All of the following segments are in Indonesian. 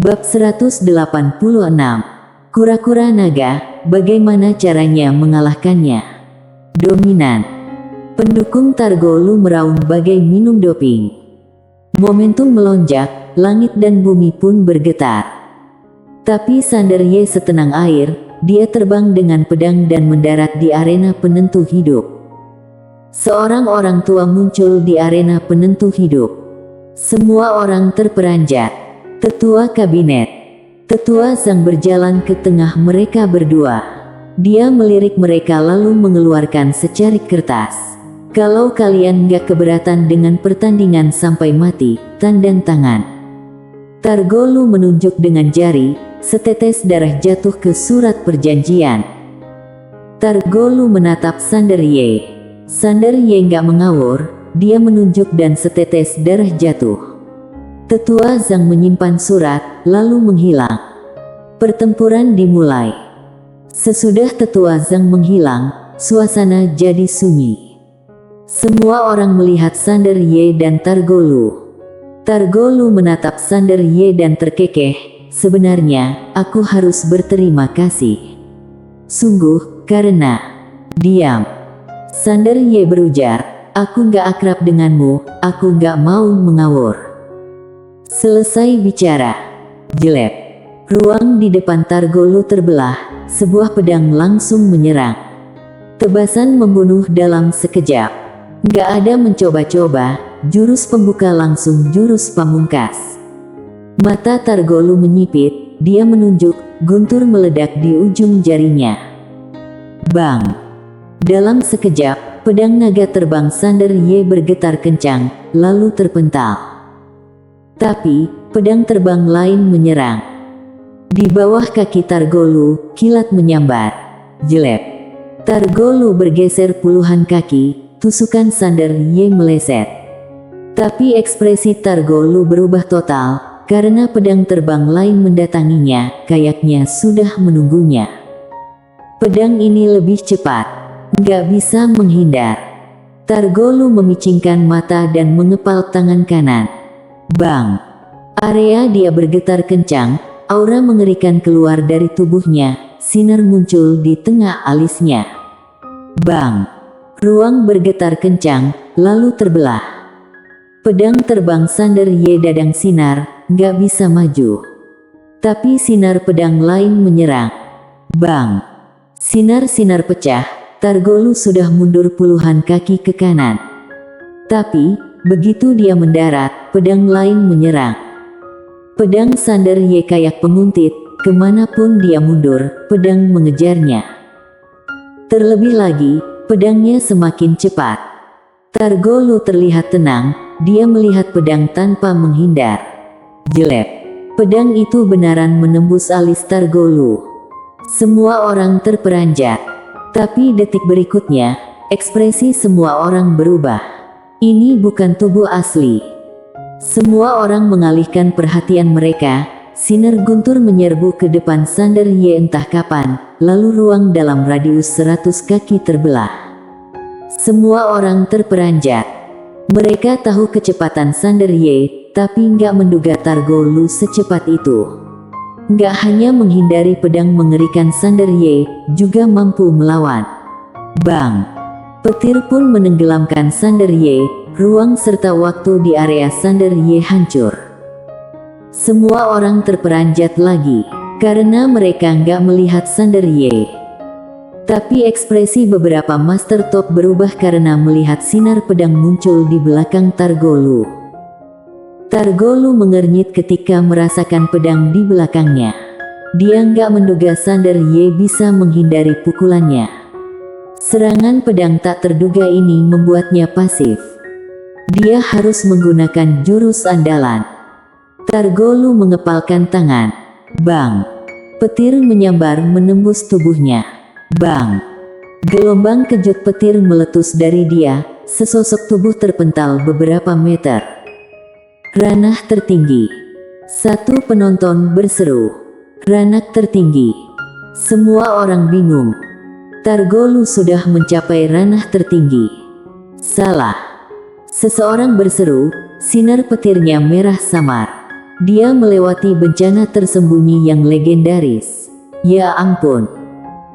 Bab 186. Kura-kura naga, bagaimana caranya mengalahkannya? Dominan. Pendukung Targolu meraung bagai minum doping. Momentum melonjak, langit dan bumi pun bergetar. Tapi Sanderye setenang air, dia terbang dengan pedang dan mendarat di arena penentu hidup. Seorang orang tua muncul di arena penentu hidup. Semua orang terperanjat. Tetua kabinet. Tetua Zhang berjalan ke tengah mereka berdua. Dia melirik mereka lalu mengeluarkan secarik kertas. Kalau kalian gak keberatan dengan pertandingan sampai mati, tanda tangan. Targolu menunjuk dengan jari, setetes darah jatuh ke surat perjanjian. Targolu menatap Sanderye. Sanderye gak mengawur, dia menunjuk dan setetes darah jatuh. Tetua Zhang menyimpan surat, lalu menghilang. Pertempuran dimulai. Sesudah Tetua Zhang menghilang, suasana jadi sunyi. Semua orang melihat Sanderye dan Targolu. Targolu menatap Sanderye dan terkekeh, sebenarnya, aku harus berterima kasih. Sungguh, karena... Diam. Sanderye berujar, aku gak akrab denganmu, aku gak mau mengawur. Selesai bicara. Jelek. Ruang di depan Targolu terbelah, sebuah pedang langsung menyerang. Tebasan membunuh dalam sekejap. Gak ada mencoba-coba, jurus pembuka langsung jurus pamungkas. Mata Targolu menyipit, dia menunjuk, guntur meledak di ujung jarinya. Bang! Dalam sekejap, pedang naga terbang Sanderye bergetar kencang, lalu terpental. Tapi, pedang terbang lain menyerang. Di bawah kaki Targolu, kilat menyambar. Jelek. Targolu bergeser puluhan kaki, tusukan Sanderye meleset. Tapi ekspresi Targolu berubah total, karena pedang terbang lain mendatanginya, kayaknya sudah menunggunya. Pedang ini lebih cepat. Nggak bisa menghindar. Targolu memicingkan mata dan mengepal tangan kanan. Bang! Area dia bergetar kencang, aura mengerikan keluar dari tubuhnya, sinar muncul di tengah alisnya. Bang! Ruang bergetar kencang, lalu terbelah. Pedang terbang Sanderye dadang sinar, gak bisa maju. Tapi sinar pedang lain menyerang. Bang! Sinar-sinar pecah, Targolu sudah mundur puluhan kaki ke kanan. Tapi, begitu dia mendarat, pedang lain menyerang. Pedang Sanderye kayak penguntit, kemanapun dia mundur, pedang mengejarnya. Terlebih lagi, pedangnya semakin cepat. Targolu terlihat tenang, dia melihat pedang tanpa menghindar. Jelek. Pedang itu benaran menembus alis Targolu. Semua orang terperanjat. Tapi detik berikutnya, ekspresi semua orang berubah. Ini bukan tubuh asli. Semua orang mengalihkan perhatian mereka, sinar guntur menyerbu ke depan Sanderye entah kapan, lalu ruang dalam radius 100 kaki terbelah. Semua orang terperanjat. Mereka tahu kecepatan Sanderye, tapi nggak menduga Targolu secepat itu. Nggak hanya menghindari pedang mengerikan Sanderye, juga mampu melawan. Bang! Petir pun menenggelamkan Sanderye, ruang serta waktu di area Sanderye hancur. Semua orang terperanjat lagi, karena mereka nggak melihat Sanderye. Tapi ekspresi beberapa master top berubah karena melihat sinar pedang muncul di belakang Targolu. Targolu mengernyit ketika merasakan pedang di belakangnya. Dia nggak menduga Sanderye bisa menghindari pukulannya. Serangan pedang tak terduga ini membuatnya pasif. Dia harus menggunakan jurus andalan. Targolu mengepalkan tangan. Bang! Petir menyambar menembus tubuhnya. Bang! Gelombang kejut petir meletus dari dia, sesosok tubuh terpental beberapa meter. Ranah tertinggi. Satu penonton berseru. Ranah tertinggi. Semua orang bingung. Targolu sudah mencapai ranah tertinggi. Salah. Seseorang berseru, sinar petirnya merah samar. dia melewati bencana tersembunyi yang legendaris. Ya ampun,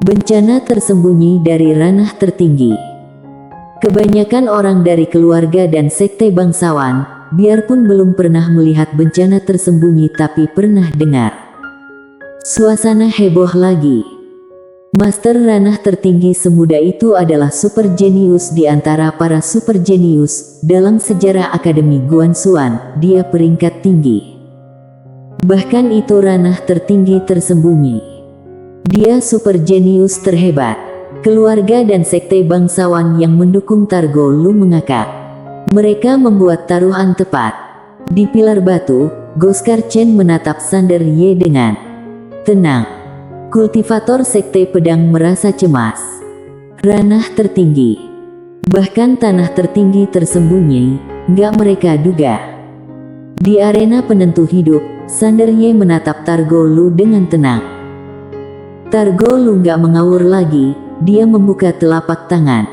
bencana tersembunyi dari ranah tertinggi. Kebanyakan orang dari keluarga dan sekte bangsawan, biarpun belum pernah melihat bencana tersembunyi tapi pernah dengar. Suasana heboh lagi. Master ranah tertinggi semuda itu adalah super jenius di antara para super jenius. Dalam sejarah Akademi Guanxuan, dia peringkat tinggi. Bahkan itu ranah tertinggi tersembunyi. Dia super jenius terhebat. Keluarga dan sekte bangsawan yang mendukung Targo Lu mengakak. Mereka membuat taruhan tepat. Di pilar batu, Goskar Chen menatap Sander Ye dengan tenang. Kultivator sekte pedang merasa cemas. Ranah tertinggi, bahkan tanah tertinggi tersembunyi, nggak mereka duga. Di arena penentu hidup, Sander Ye menatap Targo Lu dengan tenang. Targo Lu nggak mengawur lagi, dia membuka telapak tangan.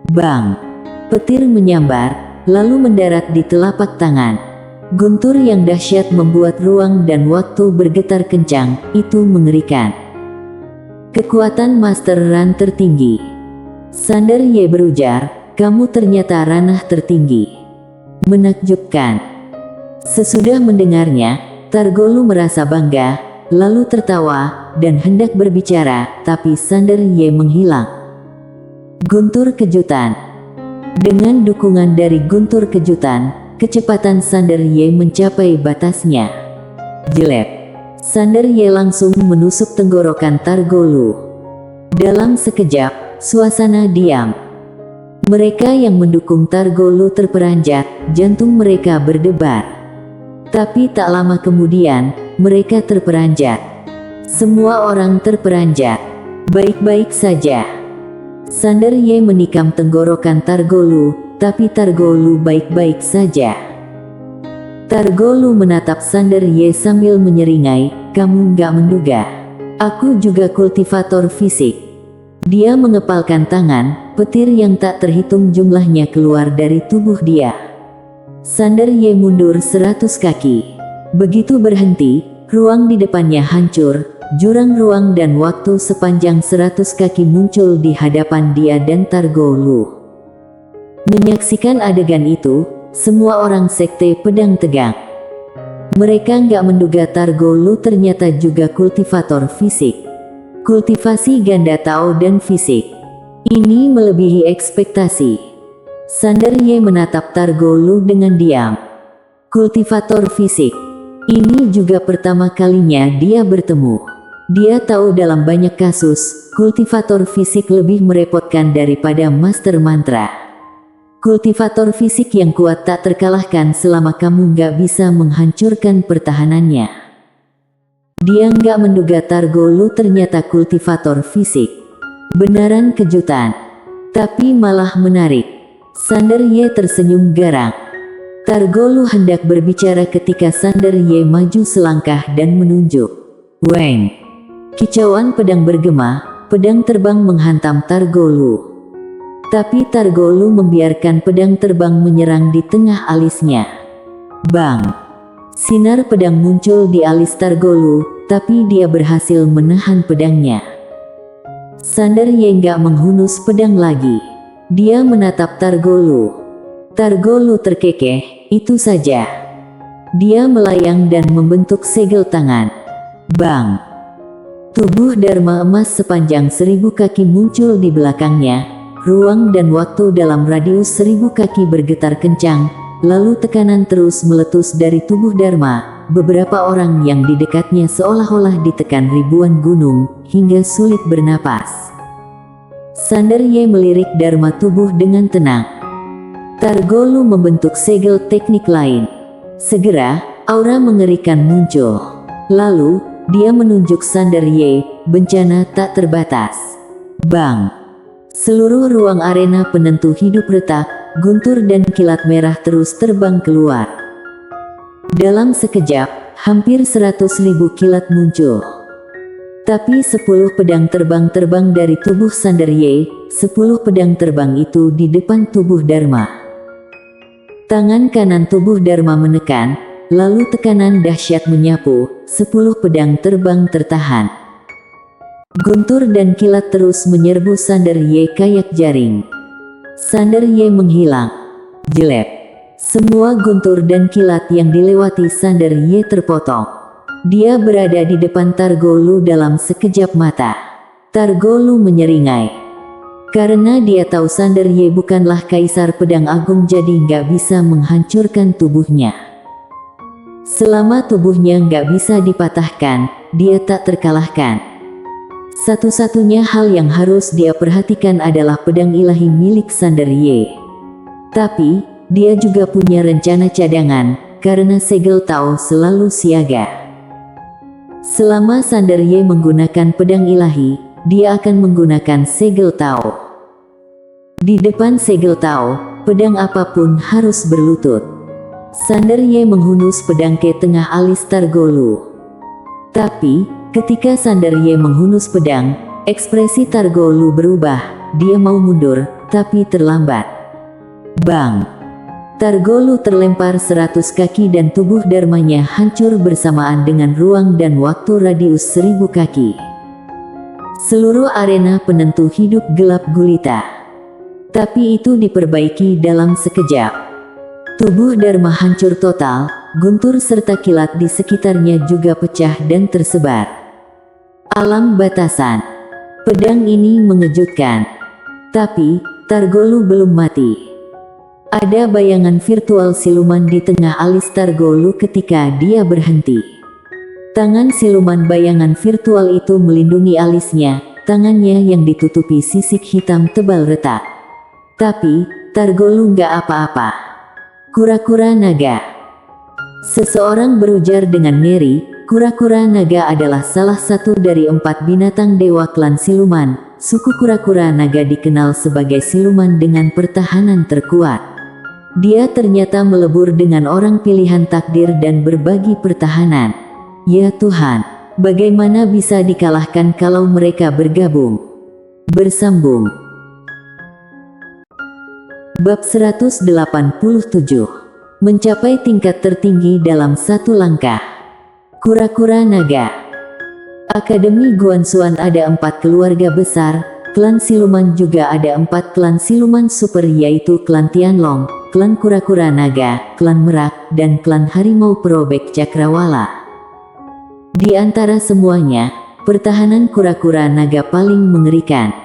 Bang! Petir menyambar, lalu mendarat di telapak tangan. Guntur yang dahsyat membuat ruang dan waktu bergetar kencang, itu mengerikan. Kekuatan Master Ran tertinggi. Sander Ye berujar, kamu ternyata ranah tertinggi. Menakjubkan. Sesudah mendengarnya, Targo Lu merasa bangga, lalu tertawa, dan hendak berbicara, tapi Sander Ye menghilang. Guntur kejutan. Dengan dukungan dari guntur kejutan, kecepatan Sander Ye mencapai batasnya. Jelek. Sander Ye langsung menusuk tenggorokan Targo Lu. Dalam sekejap, suasana diam. Mereka yang mendukung Targo Lu terperanjat, jantung mereka berdebar. Tapi tak lama kemudian, mereka terperanjat. Semua orang terperanjat. Baik-baik saja. Sander Ye menikam tenggorokan Targo Lu, tapi Targo Lu baik-baik saja. Targo Lu menatap Sander Ye sambil menyeringai, kamu nggak menduga. Aku juga kultivator fisik. Dia mengepalkan tangan, petir yang tak terhitung jumlahnya keluar dari tubuh dia. Sander Ye mundur 100 kaki. Begitu berhenti, ruang di depannya hancur, jurang ruang dan waktu sepanjang 100 kaki muncul di hadapan dia dan Targo Lu. Menyaksikan adegan itu, semua orang sekte pedang tegang. Mereka nggak menduga Targo Lu ternyata juga kultivator fisik. Kultivasi ganda Tao dan fisik. Ini melebihi ekspektasi. Sander Ye menatap Targo Lu dengan diam. Kultivator fisik. Ini juga pertama kalinya dia bertemu. Dia tahu dalam banyak kasus, kultivator fisik lebih merepotkan daripada master mantra. Kultivator fisik yang kuat tak terkalahkan selama kamu nggak bisa menghancurkan pertahanannya. Dia nggak menduga Targo Lu ternyata kultivator fisik. Benaran kejutan. Tapi malah menarik. Sander Ye tersenyum garang. Targo Lu hendak berbicara ketika Sander Ye maju selangkah dan menunjuk. Weng! Kicauan pedang bergema, pedang terbang menghantam Targo Lu. Tapi Targo Lu membiarkan pedang terbang menyerang di tengah alisnya. Bang! Sinar pedang muncul di alis Targo Lu, tapi dia berhasil menahan pedangnya. Sander Ye nggak menghunus pedang lagi. Dia menatap Targo Lu. Targo Lu terkekeh, itu saja. Dia melayang dan membentuk segel tangan. Bang! Tubuh Dharma emas sepanjang 1000 kaki muncul di belakangnya. Ruang dan waktu dalam radius 1000 kaki bergetar kencang, lalu tekanan terus meletus dari tubuh Dharma. Beberapa orang yang di dekatnya seolah-olah ditekan ribuan gunung, hingga sulit bernapas. Sander Ye melirik Dharma tubuh dengan tenang. Targo Lu membentuk segel teknik lain. Segera, aura mengerikan muncul. Lalu, dia menunjuk Sander Ye, bencana tak terbatas. Bang! Seluruh ruang arena penentu hidup retak, guntur dan kilat merah terus terbang keluar. Dalam sekejap, hampir 100.000 kilat muncul. Tapi 10 pedang terbang dari tubuh Sander Ye, 10 pedang terbang itu di depan tubuh Dharma. Tangan kanan tubuh Dharma menekan, lalu tekanan dahsyat menyapu, 10 pedang terbang tertahan. Guntur dan kilat terus menyerbu Sander Ye kayak jaring. Sander Ye menghilang. Jelek. Semua guntur dan kilat yang dilewati Sander Ye terpotong. Dia berada di depan Targolu dalam sekejap mata. Targolu menyeringai. Karena dia tahu Sander Ye bukanlah kaisar pedang agung, jadi nggak bisa menghancurkan tubuhnya. Selama tubuhnya nggak bisa dipatahkan, dia tak terkalahkan. Satu-satunya hal yang harus dia perhatikan adalah pedang ilahi milik Sander Ye. Tapi, dia juga punya rencana cadangan, karena segel Tao selalu siaga. Selama Sander Ye menggunakan pedang ilahi, dia akan menggunakan segel Tao. Di depan segel Tao, pedang apapun harus berlutut. Sander Ye menghunus pedang ke tengah alis Targolu. Tapi, ketika Sander Ye menghunus pedang, ekspresi Targolu berubah. Dia mau mundur, tapi terlambat. Bang! Targolu terlempar 100 kaki dan tubuh Dharmanya hancur bersamaan dengan ruang dan waktu radius 1000 kaki. Seluruh arena penentu hidup gelap gulita. Tapi itu diperbaiki dalam sekejap. Tubuh Dharma hancur total, guntur serta kilat di sekitarnya juga pecah dan tersebar. Alam batasan. Pedang ini mengejutkan. Tapi, Targolu belum mati. Ada bayangan virtual siluman di tengah alis Targolu ketika dia berhenti. Tangan siluman bayangan virtual itu melindungi alisnya, tangannya yang ditutupi sisik hitam tebal retak. Tapi, Targolu nggak apa-apa. Kura-kura naga. Seseorang berujar dengan ngeri, kura-kura naga adalah salah satu dari 4 binatang dewa klan siluman. Suku kura-kura naga dikenal sebagai siluman dengan pertahanan terkuat. Dia ternyata melebur dengan orang pilihan takdir dan berbagi pertahanan. Ya Tuhan, bagaimana bisa dikalahkan kalau mereka bergabung? Bersambung. Bab 187. Mencapai tingkat tertinggi dalam satu langkah. Kura-kura naga. Akademi Guanxuan ada 4 keluarga besar. Klan siluman juga ada 4 klan siluman super, yaitu klan Tianlong, klan kura-kura naga, klan merak, dan klan harimau perobek cakrawala. Di antara semuanya, pertahanan kura-kura naga paling mengerikan.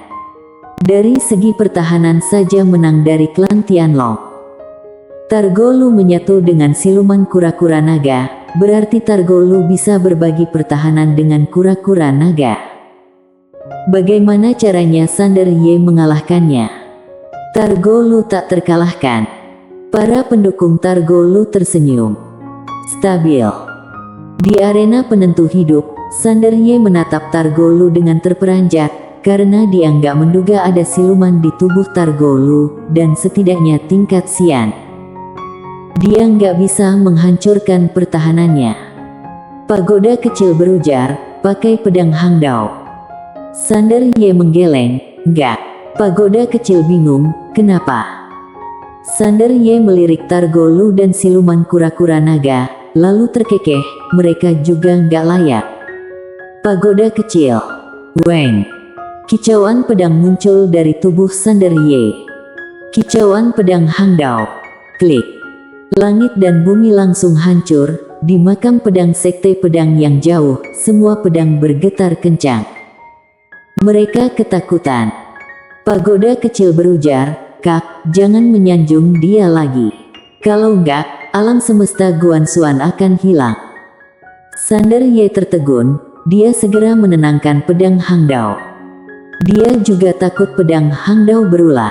Dari segi pertahanan saja menang dari klan Tianlong. Targolu menyatu dengan siluman kura-kura naga, berarti Targolu bisa berbagi pertahanan dengan kura-kura naga. Bagaimana caranya Sander Ye mengalahkannya? Targolu tak terkalahkan. Para pendukung Targolu tersenyum. Stabil. Di arena penentu hidup, Sander Ye menatap Targolu dengan terperanjat, karena dia nggak menduga ada siluman di tubuh Targolu, dan setidaknya tingkat Xian. Dia nggak bisa menghancurkan pertahanannya. Pagoda kecil berujar, pakai pedang Hangdao. Sander Ye menggeleng, enggak. Pagoda kecil bingung, kenapa? Sander Ye melirik Targolu dan siluman kura-kura naga, lalu terkekeh, mereka juga enggak layak. Pagoda kecil. Weng. Kicauan pedang muncul dari tubuh Sander Ye. Kicauan pedang Hangdao. Klik. Langit dan bumi langsung hancur, di makam pedang sekte pedang yang jauh, semua pedang bergetar kencang. Mereka ketakutan. Pagoda kecil berujar, Kak, jangan menyanjung dia lagi. Kalau enggak, alam semesta Guanxuan akan hilang. Sander Ye tertegun, dia segera menenangkan pedang Hangdao. Dia juga takut pedang Hangdao berulah.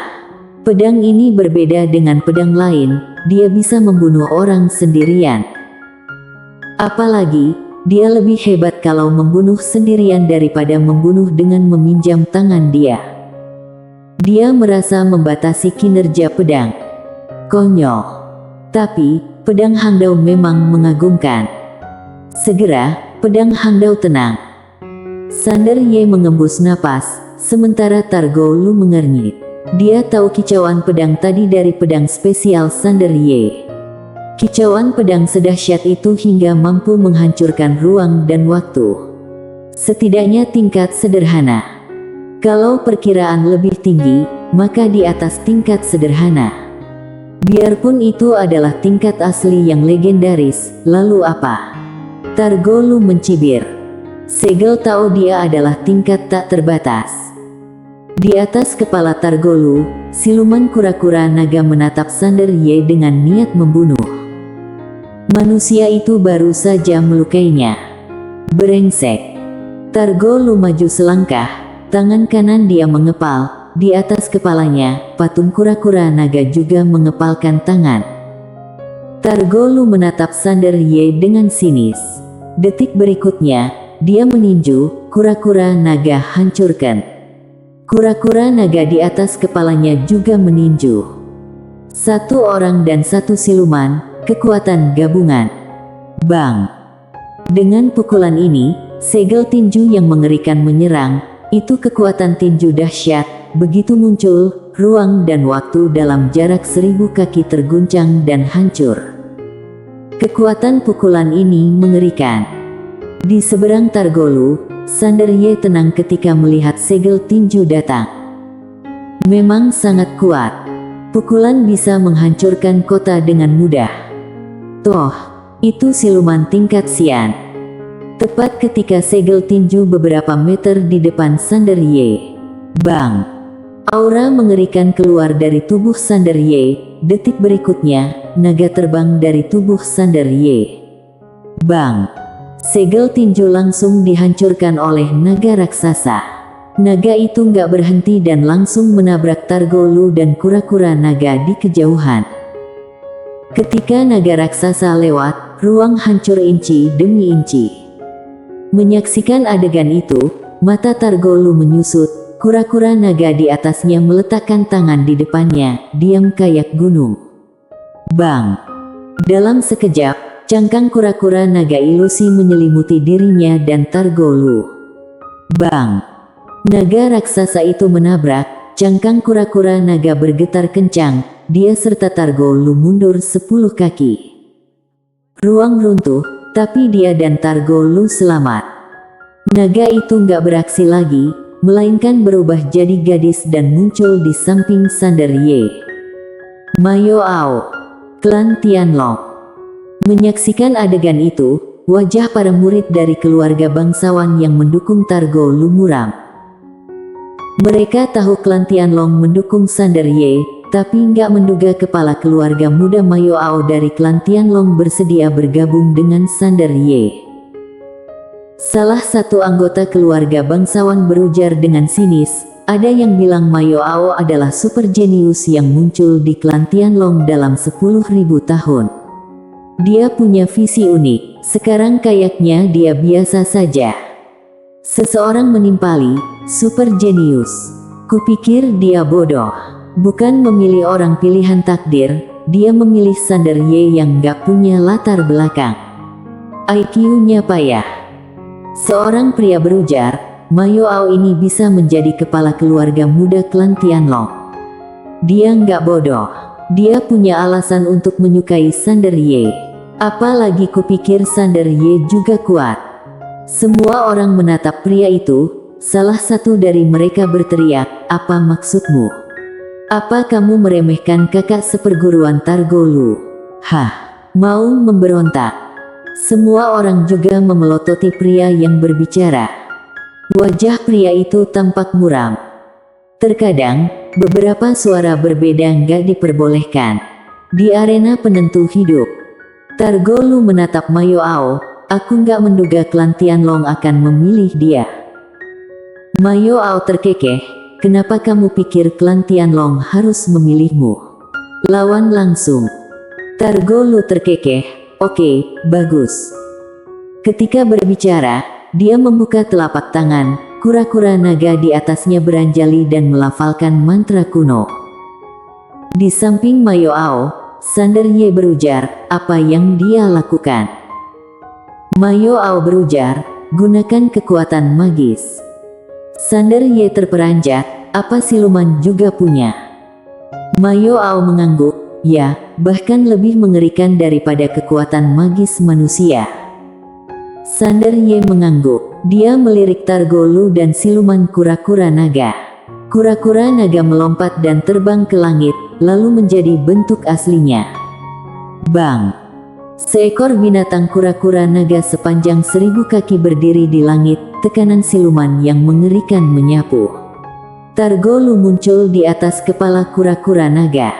Pedang ini berbeda dengan pedang lain, dia bisa membunuh orang sendirian. Apalagi, dia lebih hebat kalau membunuh sendirian daripada membunuh dengan meminjam tangan dia. Dia merasa membatasi kinerja pedang. Konyol. Tapi, pedang Hangdao memang mengagumkan. Segera, pedang Hangdao tenang. Sander Ye mengembus napas, sementara Targolu mengernyit. Dia tahu kicauan pedang tadi dari pedang spesial Sander Ye. Kicauan pedang sedahsyat itu hingga mampu menghancurkan ruang dan waktu. Setidaknya tingkat sederhana. Kalau perkiraan lebih tinggi, maka di atas tingkat sederhana. Biarpun itu adalah tingkat asli yang legendaris, lalu apa? Targolu mencibir. Segel tahu dia adalah tingkat tak terbatas. Di atas kepala Targolu, siluman kura-kura naga menatap Sander Ye dengan niat membunuh. Manusia itu baru saja melukainya. Brengsek. Targolu maju selangkah, tangan kanan dia mengepal, di atas kepalanya, patung kura-kura naga juga mengepalkan tangan. Targolu menatap Sander Ye dengan sinis. Detik berikutnya, dia meninju, kura-kura naga hancurkan. Kura-kura naga di atas kepalanya juga meninju. Satu orang dan satu siluman, kekuatan gabungan. Bang! Dengan pukulan ini, segel tinju yang mengerikan menyerang. Itu kekuatan tinju dahsyat. Begitu muncul, ruang dan waktu dalam jarak 1000 kaki terguncang dan hancur. Kekuatan pukulan ini mengerikan. Di seberang Targolu, Sander Ye tenang ketika melihat segel tinju datang. Memang sangat kuat. Pukulan bisa menghancurkan kota dengan mudah. Toh, itu siluman tingkat Xian. Tepat ketika segel tinju beberapa meter di depan Sander Ye. Bang! Aura mengerikan keluar dari tubuh Sander Ye. Detik berikutnya, naga terbang dari tubuh Sander Ye. Bang! Segel tinju langsung dihancurkan oleh naga raksasa. Naga itu nggak berhenti dan langsung menabrak Targolu dan kura-kura naga di kejauhan. Ketika naga raksasa lewat, ruang hancur inci demi inci. Menyaksikan adegan itu, mata Targolu menyusut, kura-kura naga di atasnya meletakkan tangan di depannya, diam kayak gunung. Bang! Dalam sekejap, cangkang kura-kura naga ilusi menyelimuti dirinya dan Targolu. Bang! Naga raksasa itu menabrak, cangkang kura-kura naga bergetar kencang, dia serta Targolu mundur 10 kaki. Ruang runtuh, tapi dia dan Targolu selamat. Naga itu nggak beraksi lagi, melainkan berubah jadi gadis dan muncul di samping Sander Ye. Mayo Ao, klan Tianlong. Menyaksikan adegan itu, wajah para murid dari keluarga bangsawan yang mendukung Targolu muram. Mereka tahu klan Tianlong mendukung Sander Ye, tapi nggak menduga kepala keluarga muda Mayo Ao dari klan Tianlong bersedia bergabung dengan Sander Ye. Salah satu anggota keluarga bangsawan berujar dengan sinis, ada yang bilang Mayo Ao adalah super jenius yang muncul di klan Tianlong dalam 10.000 tahun. Dia punya visi unik, sekarang kayaknya dia biasa saja. Seseorang menimpali, super jenius. Kupikir dia bodoh. Bukan memilih orang pilihan takdir, dia memilih Sander Ye yang gak punya latar belakang. IQ-nya payah. Seorang pria berujar, Mayo Ao ini bisa menjadi kepala keluarga muda klan Tianlong. Dia nggak bodoh. Dia punya alasan untuk menyukai Sander Ye. Apalagi kupikir Sander Ye juga kuat. Semua orang menatap pria itu. Salah satu dari mereka berteriak, "Apa maksudmu? Apa kamu meremehkan kakak seperguruan Targolu? Hah, mau memberontak?" Semua orang juga memelototi pria yang berbicara. Wajah pria itu tampak muram. Terkadang, beberapa suara berbeda nggak diperbolehkan. Di arena penentu hidup, Targolu menatap Mayo Ao, "Aku nggak menduga klan Tianlong akan memilih dia." Mayo Ao terkekeh. "Kenapa kamu pikir klan Tianlong harus memilihmu? Lawan langsung." Targolu terkekeh. "Oke, bagus." Ketika berbicara, dia membuka telapak tangan, kura-kura naga di atasnya beranjali dan melafalkan mantra kuno. Di samping Mayo Ao, Sander Ye berujar, "Apa yang dia lakukan?" Mayo Ao berujar, "Gunakan kekuatan magis." Sander Ye terperanjat, "Apa siluman juga punya?" Mayo Ao mengangguk, ya, bahkan lebih mengerikan daripada kekuatan magis manusia. Sander Ye mengangguk. Dia melirik Targolu dan siluman kura-kura naga. Kura-kura naga melompat dan terbang ke langit, lalu menjadi bentuk aslinya. Bang! Seekor binatang kura-kura naga sepanjang 1000 kaki berdiri di langit, tekanan siluman yang mengerikan menyapu. Targolu muncul di atas kepala kura-kura naga.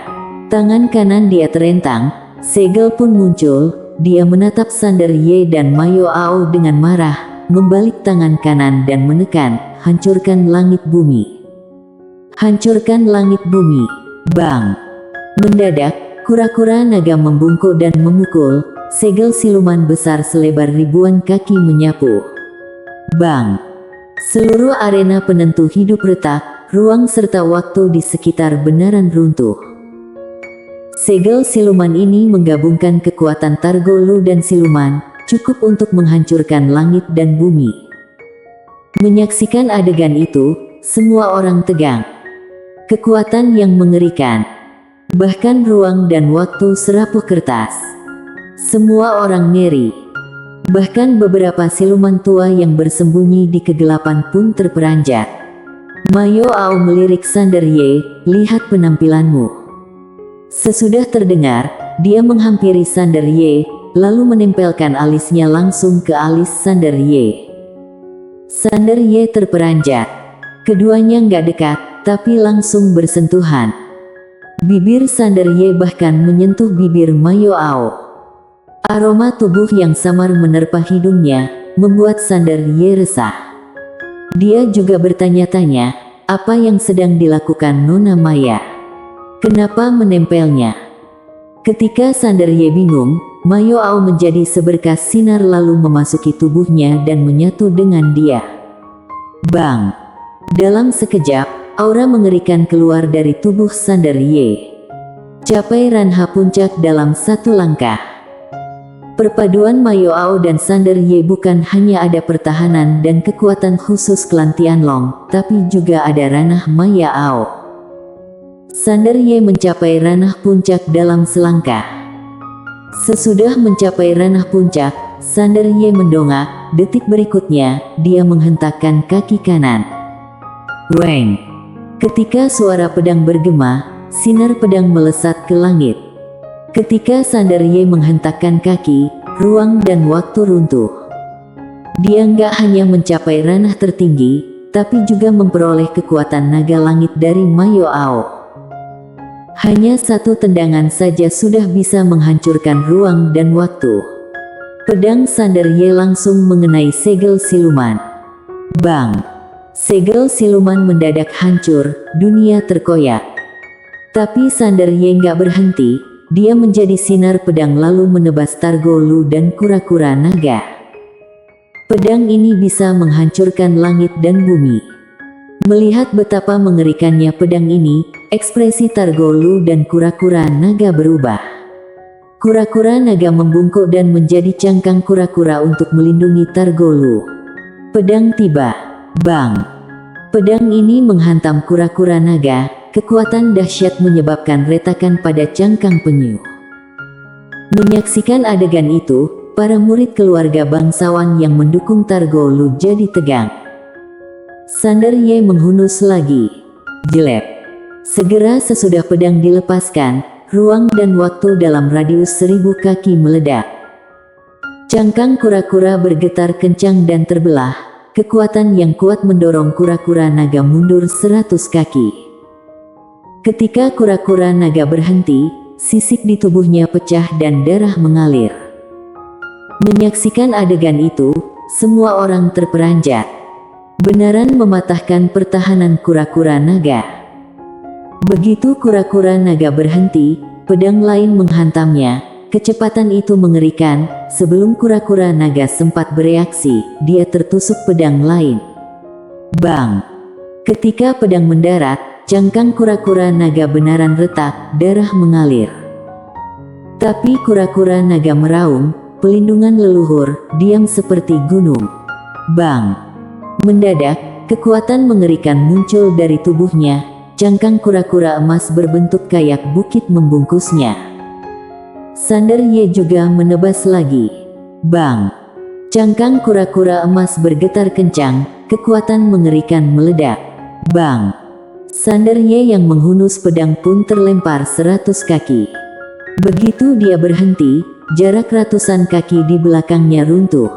Tangan kanan dia terentang, segel pun muncul, dia menatap Sander Ye dan Mayo Ao dengan marah, membalik tangan kanan dan menekan, hancurkan langit bumi. Hancurkan langit bumi. Bang! Mendadak, kura-kura naga membungkuk dan memukul, segel siluman besar selebar ribuan kaki menyapu. Bang! Seluruh arena penentu hidup retak, ruang serta waktu di sekitar benaran runtuh. Segel siluman ini menggabungkan kekuatan Targolu dan siluman, cukup untuk menghancurkan langit dan bumi. Menyaksikan adegan itu, semua orang tegang. Kekuatan yang mengerikan. Bahkan ruang dan waktu serapuh kertas. Semua orang ngeri. Bahkan beberapa siluman tua yang bersembunyi di kegelapan pun terperanjat. Mayo Ao melirik Sander Ye, lihat penampilanmu. Sesudah terdengar, dia menghampiri Sander Ye, lalu menempelkan alisnya langsung ke alis Sander Ye. Sander Ye terperanjat. Keduanya nggak dekat, tapi langsung bersentuhan. Bibir Sander Ye bahkan menyentuh bibir Mayo Ao. Aroma tubuh yang samar menerpa hidungnya, membuat Sander Ye resah. Dia juga bertanya-tanya, apa yang sedang dilakukan Nona Maya? Kenapa menempelnya? Ketika Sander Ye bingung, Mayo Ao menjadi seberkas sinar lalu memasuki tubuhnya dan menyatu dengan dia. Bang! Dalam sekejap, aura mengerikan keluar dari tubuh Sander Ye. Capai ranah puncak dalam satu langkah. Perpaduan Mayo Ao dan Sander Ye bukan hanya ada pertahanan dan kekuatan khusus klan Tianlong, tapi juga ada ranah Maya Ao. Sander Ye mencapai ranah puncak dalam selangkah. Sesudah mencapai ranah puncak, Sander Ye mendongak, detik berikutnya, dia menghentakkan kaki kanan. Weng! Ketika suara pedang bergema, sinar pedang melesat ke langit. Ketika Sander Ye menghentakkan kaki, ruang dan waktu runtuh. Dia nggak hanya mencapai ranah tertinggi, tapi juga memperoleh kekuatan naga langit dari Mayo Ao. Hanya satu tendangan saja sudah bisa menghancurkan ruang dan waktu. Pedang Sander Ye langsung mengenai segel siluman. Bang! Segel siluman mendadak hancur, dunia terkoyak. Tapi Sander Ye nggak berhenti, dia menjadi sinar pedang lalu menebas Targolu dan kura-kura naga. Pedang ini bisa menghancurkan langit dan bumi. Melihat betapa mengerikannya pedang ini, ekspresi Targolu dan kura-kura naga berubah. Kura-kura naga membungkuk dan menjadi cangkang kura-kura untuk melindungi Targolu. Pedang tiba. Bang! Pedang ini menghantam kura-kura naga, kekuatan dahsyat menyebabkan retakan pada cangkang penyu. Menyaksikan adegan itu, para murid keluarga bangsawan yang mendukung Targolu jadi tegang. Sander Ye menghunus lagi. Jelek. Segera sesudah pedang dilepaskan, ruang dan waktu dalam radius 1000 kaki meledak. Cangkang kura-kura bergetar kencang dan terbelah. Kekuatan yang kuat mendorong kura-kura naga mundur 100 kaki. Ketika kura-kura naga berhenti, sisik di tubuhnya pecah dan darah mengalir. Menyaksikan adegan itu, semua orang terperanjat. Benaran mematahkan pertahanan kura-kura naga. Begitu kura-kura naga berhenti, pedang lain menghantamnya. Kecepatan itu mengerikan, sebelum kura-kura naga sempat bereaksi, dia tertusuk pedang lain. Bang! Ketika pedang mendarat, cangkang kura-kura naga benaran retak, darah mengalir. Tapi kura-kura naga meraung, pelindungan leluhur, diam seperti gunung. Bang! Mendadak, kekuatan mengerikan muncul dari tubuhnya, cangkang kura-kura emas berbentuk kayak bukit membungkusnya. Sandar Ye juga menebas lagi. Bang! Cangkang kura-kura emas bergetar kencang, kekuatan mengerikan meledak. Bang! Sandar Ye yang menghunus pedang pun terlempar 100 kaki. Begitu dia berhenti, jarak ratusan kaki di belakangnya runtuh.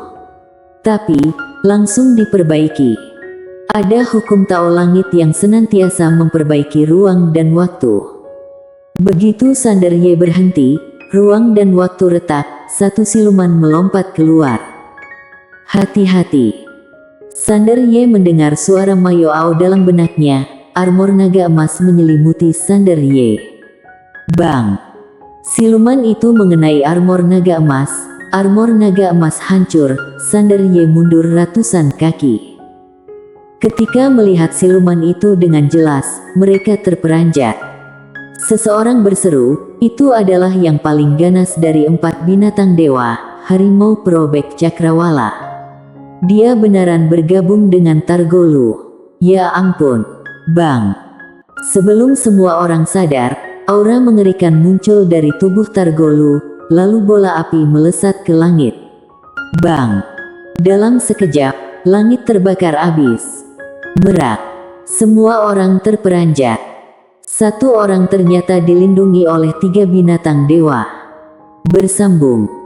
Tapi, langsung diperbaiki. Ada hukum Tao Langit yang senantiasa memperbaiki ruang dan waktu. Begitu Sandar Ye berhenti, ruang dan waktu retak, satu siluman melompat keluar. Hati-hati. Sandar Ye mendengar suara Mayo Ao dalam benaknya, armor naga emas menyelimuti Sandar Ye. Bang! Siluman itu mengenai armor naga emas hancur, Sandar Ye mundur ratusan kaki. Ketika melihat siluman itu dengan jelas, mereka terperanjat. Seseorang berseru, itu adalah yang paling ganas dari 4 binatang dewa, harimau perobek cakrawala. Dia benaran bergabung dengan Targolu. Ya ampun, Bang! Sebelum semua orang sadar, aura mengerikan muncul dari tubuh Targolu, lalu bola api melesat ke langit. Bang! Dalam sekejap, langit terbakar abis. Merak. Semua orang terperanjat. Satu orang ternyata dilindungi oleh 3 binatang dewa. Bersambung.